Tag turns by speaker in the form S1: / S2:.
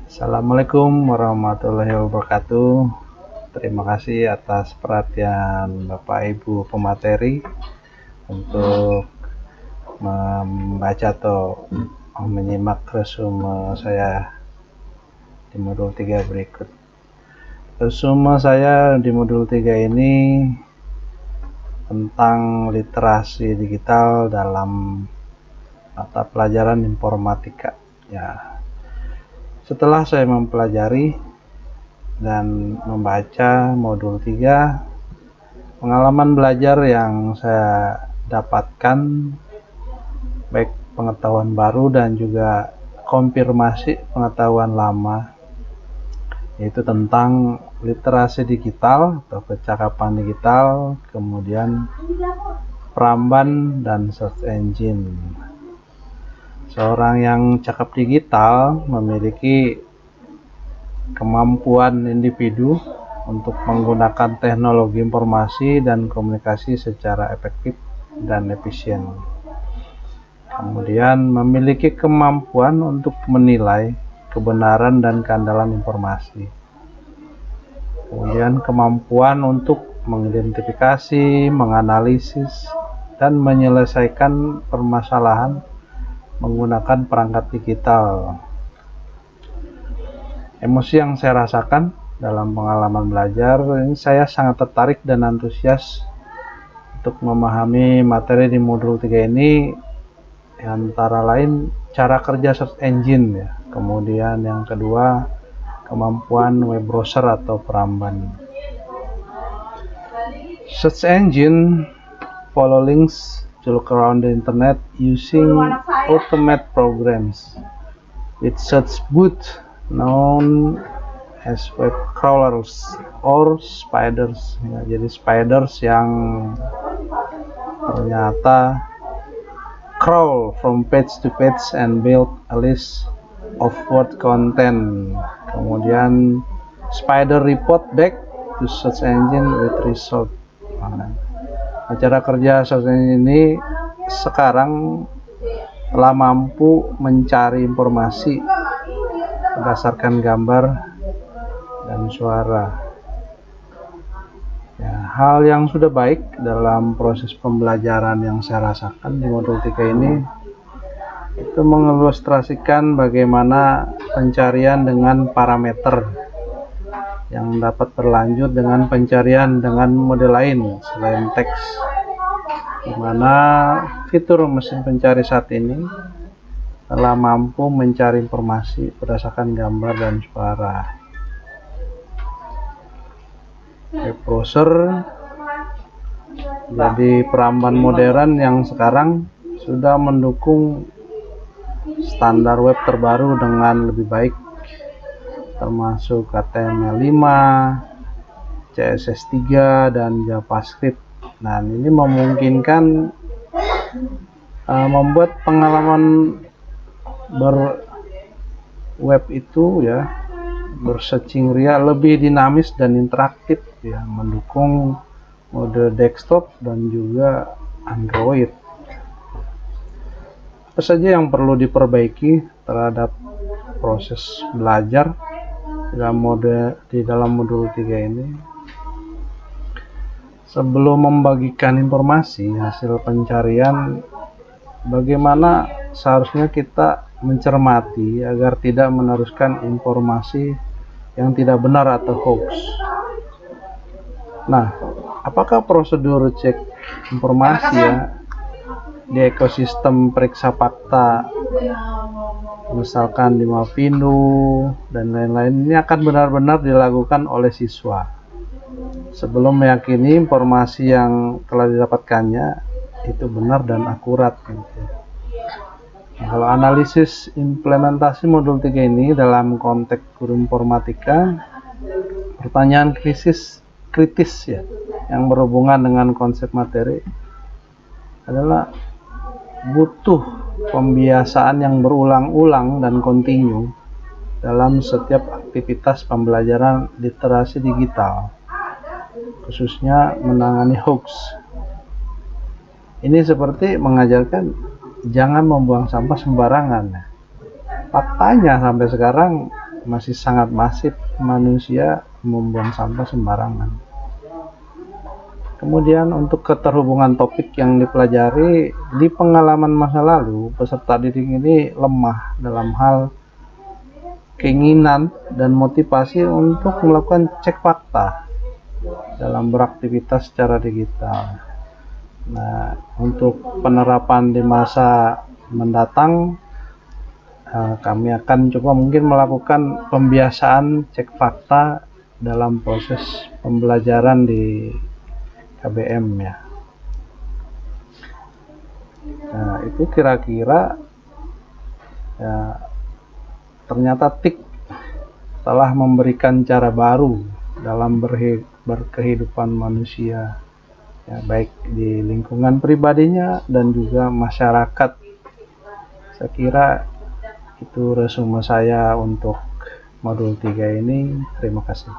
S1: Assalamualaikum warahmatullahi wabarakatuh. Terima kasih atas perhatian Bapak Ibu pemateri untuk membaca atau menyimak resume saya di modul 3 berikut. Resume saya di modul 3 ini tentang literasi digital dalam mata pelajaran informatika. Ya, setelah saya mempelajari dan membaca modul 3, pengalaman belajar yang saya dapatkan, baik pengetahuan baru dan juga konfirmasi pengetahuan lama, yaitu tentang literasi digital atau percakapan digital, kemudian peramban dan search engine. Seorang yang cakap digital memiliki kemampuan individu untuk menggunakan teknologi informasi dan komunikasi secara efektif dan efisien. Kemudian memiliki kemampuan untuk menilai kebenaran dan keandalan informasi. Kemudian kemampuan untuk mengidentifikasi, menganalisis, dan menyelesaikan permasalahan menggunakan perangkat digital. Emosi yang saya rasakan dalam pengalaman belajar ini, saya sangat tertarik dan antusias untuk memahami materi di modul 3 ini, antara lain cara kerja search engine ya. Kemudian yang kedua, kemampuan web browser atau peramban. Search engine follow links to look around the internet using automated programs with search booth known as web crawlers or spiders. Ya, jadi spiders yang ternyata crawl from page to page and build a list of word content. Kemudian spider report back to search engine with result. Cara kerja search engine ini sekarang telah mampu mencari informasi berdasarkan gambar dan suara. Ya, hal yang sudah baik dalam proses pembelajaran yang saya rasakan di modul 3 ini itu mengilustrasikan bagaimana pencarian dengan parameter yang dapat berlanjut dengan pencarian dengan model lain selain teks, di mana fitur mesin pencari saat ini telah mampu mencari informasi berdasarkan gambar dan suara. Web browser jadi peramban modern yang sekarang sudah mendukung standar web terbaru dengan lebih baik, termasuk HTML5, CSS3, dan JavaScript. Nah, ini memungkinkan membuat pengalaman berweb itu ya, bersearching ria lebih dinamis dan interaktif ya, mendukung mode desktop dan juga Android. Apa saja yang perlu diperbaiki terhadap proses belajar di dalam modul 3 ini? Sebelum membagikan informasi hasil pencarian, bagaimana seharusnya kita mencermati agar tidak meneruskan informasi yang tidak benar atau hoax. Nah, apakah prosedur cek informasi ya di ekosistem periksa fakta, misalkan di Mavindo dan lain-lain, ini akan benar-benar dilakukan oleh siswa sebelum meyakini informasi yang telah didapatkannya itu benar dan akurat gitu. Nah, kalau analisis implementasi modul 3 ini dalam konteks guru informatika, pertanyaan kritis ya yang berhubungan dengan konsep materi adalah butuh pembiasaan yang berulang-ulang dan kontinu dalam setiap aktivitas pembelajaran literasi digital, khususnya menangani hoax. Ini seperti mengajarkan jangan membuang sampah sembarangan. Faktanya sampai sekarang masih sangat masif manusia membuang sampah sembarangan. Kemudian untuk keterhubungan topik yang dipelajari, di pengalaman masa lalu peserta didik ini lemah dalam hal keinginan dan motivasi untuk melakukan cek fakta dalam beraktivitas secara digital. Nah, untuk penerapan di masa mendatang, kami akan coba mungkin melakukan pembiasaan cek fakta dalam proses pembelajaran di KBM ya. Nah, itu kira-kira ya, ternyata TIK telah memberikan cara baru dalam berkehidupan manusia, ya, baik di lingkungan pribadinya dan juga masyarakat. Saya kira itu resume saya untuk modul 3 ini. Terima kasih.